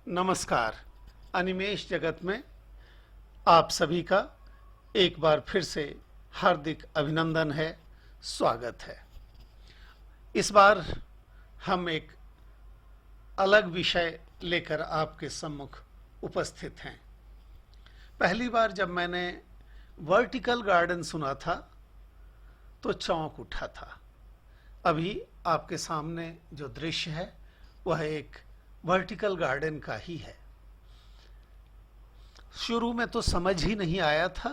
नमस्कार। अनिमेश जगत में आप सभी का एक बार फिर से हार्दिक अभिनंदन है, स्वागत है। इस बार हम एक अलग विषय लेकर आपके सम्मुख उपस्थित हैं। पहली बार जब मैंने वर्टिकल गार्डन सुना था तो चौंक उठा था। अभी आपके सामने जो दृश्य है वह एक वर्टिकल गार्डन का ही है। शुरू में तो समझ ही नहीं आया था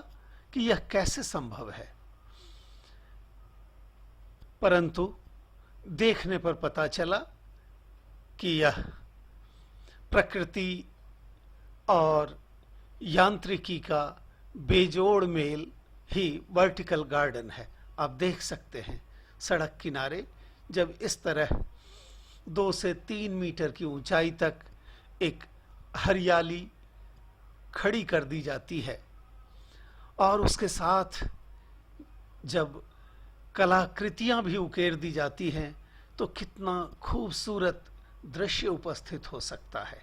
कि यह कैसे संभव है, परंतु देखने पर पता चला कि यह प्रकृति और यांत्रिकी का बेजोड़ मेल ही वर्टिकल गार्डन है। आप देख सकते हैं सड़क किनारे जब इस तरह 2 से 3 मीटर की ऊंचाई तक एक हरियाली खड़ी कर दी जाती है और उसके साथ जब कलाकृतियां भी उकेर दी जाती हैं तो कितना खूबसूरत दृश्य उपस्थित हो सकता है।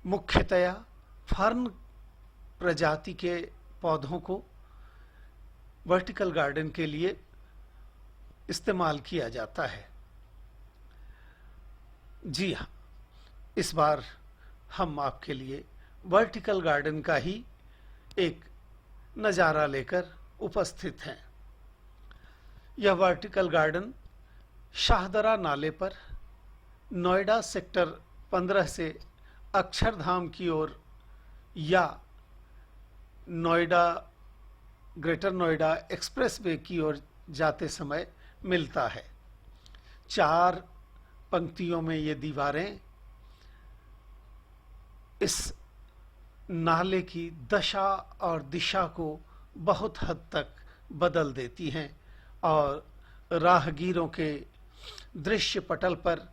मुख्यतया फर्न प्रजाति के पौधों को वर्टिकल गार्डन के लिए इस्तेमाल किया जाता है। जी हाँ, इस बार हम आपके लिए वर्टिकल गार्डन का ही एक नज़ारा लेकर उपस्थित हैं। यह वर्टिकल गार्डन शाहदरा नाले पर नोएडा सेक्टर 15 से अक्षरधाम की ओर या नोएडा ग्रेटर नोएडा एक्सप्रेसवे की ओर जाते समय मिलता है। 4 पंक्तियों में ये दीवारें इस नाले की दशा और दिशा को बहुत हद तक बदल देती हैं और राहगीरों के दृश्य पटल पर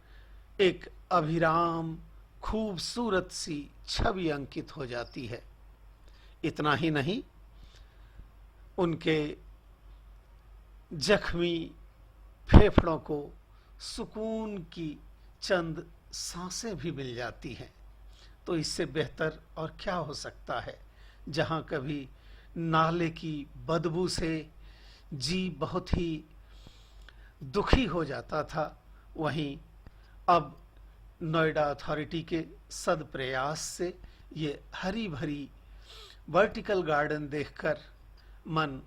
एक अभिराम खूबसूरत सी छवि अंकित हो जाती है। इतना ही नहीं, उनके जख्मी फेफड़ों को सुकून की चंद सांसें भी मिल जाती हैं। तो इससे बेहतर और क्या हो सकता है। जहां कभी नाले की बदबू से जी बहुत ही दुखी हो जाता था, वहीं अब नोएडा अथॉरिटी के सदप्रयास से ये हरी भरी वर्टिकल गार्डन देखकर मन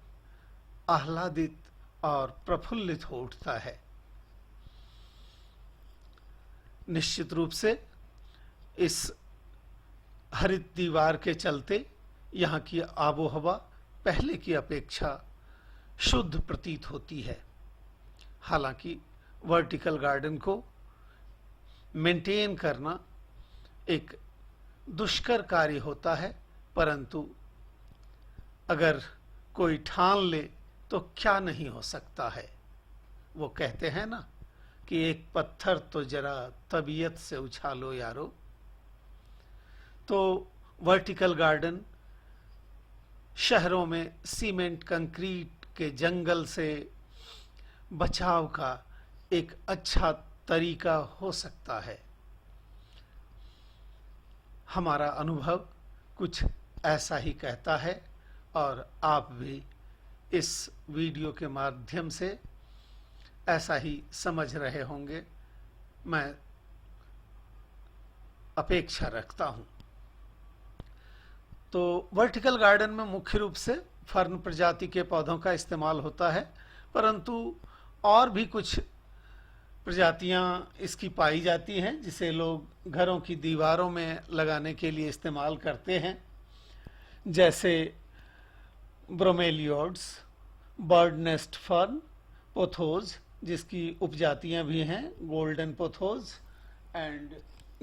आह्लादित और प्रफुल्लित हो उठता है। निश्चित रूप से इस हरित दीवार के चलते यहाँ की आबो हवा पहले की अपेक्षा शुद्ध प्रतीत होती है। हालांकि वर्टिकल गार्डन को मेंटेन करना एक दुष्कर कार्य होता है, परंतु अगर कोई ठान ले तो क्या नहीं हो सकता है। वो कहते हैं ना कि एक पत्थर तो जरा तबीयत से उछालो यारो। तो वर्टिकल गार्डन शहरों में सीमेंट कंक्रीट के जंगल से बचाव का एक अच्छा तरीका हो सकता है। हमारा अनुभव कुछ ऐसा ही कहता है और आप भी इस वीडियो के माध्यम से ऐसा ही समझ रहे होंगे, मैं अपेक्षा रखता हूं। तो वर्टिकल गार्डन में मुख्य रूप से फर्न प्रजाति के पौधों का इस्तेमाल होता है, परंतु और भी कुछ प्रजातियां इसकी पाई जाती हैं जिसे लोग घरों की दीवारों में लगाने के लिए इस्तेमाल करते हैं, जैसे bromeliads, bird nest fern, pothos जिसकी उपजातियां भी हैं, golden pothos and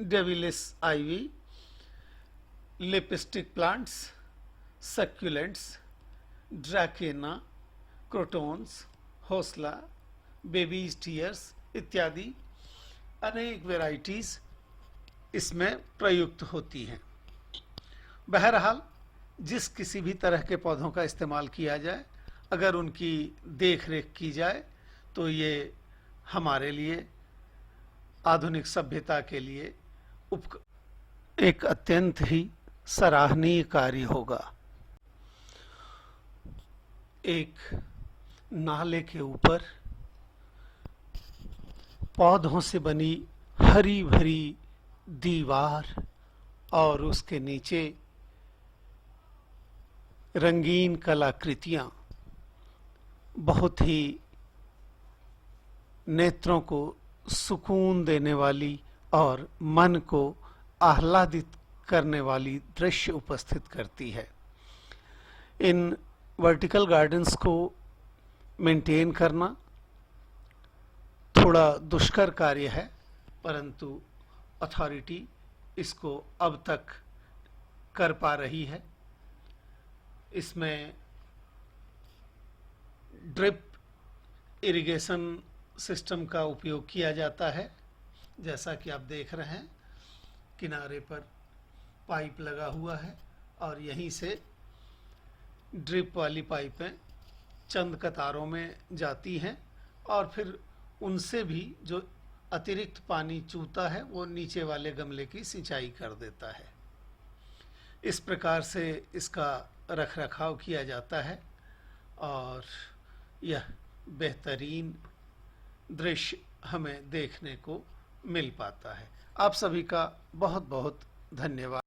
devil's ivy, lipstick plants, succulents, dracaena, crotons, होसला, बेबीज टीयर्स इत्यादि अनेक वैरायटीज इसमें प्रयुक्त होती हैं। बहरहाल जिस किसी भी तरह के पौधों का इस्तेमाल किया जाए, अगर उनकी देख रेख की जाए तो ये हमारे लिए, आधुनिक सभ्यता के लिए एक अत्यंत ही सराहनीय कार्य होगा। एक नाले के ऊपर पौधों से बनी हरी भरी दीवार और उसके नीचे रंगीन कलाकृतियां बहुत ही नेत्रों को सुकून देने वाली और मन को आह्लादित करने वाली दृश्य उपस्थित करती है। इन वर्टिकल गार्डन्स को मेंटेन करना थोड़ा दुष्कर कार्य है, परंतु अथॉरिटी इसको अब तक कर पा रही है। इसमें ड्रिप इरिगेशन सिस्टम का उपयोग किया जाता है। जैसा कि आप देख रहे हैं, किनारे पर पाइप लगा हुआ है और यहीं से ड्रिप वाली पाइपें चंद कतारों में जाती हैं और फिर उनसे भी जो अतिरिक्त पानी चूता है वो नीचे वाले गमले की सिंचाई कर देता है। इस प्रकार से इसका रखरखाव किया जाता है और यह बेहतरीन दृश्य हमें देखने को मिल पाता है। आप सभी का बहुत बहुत धन्यवाद।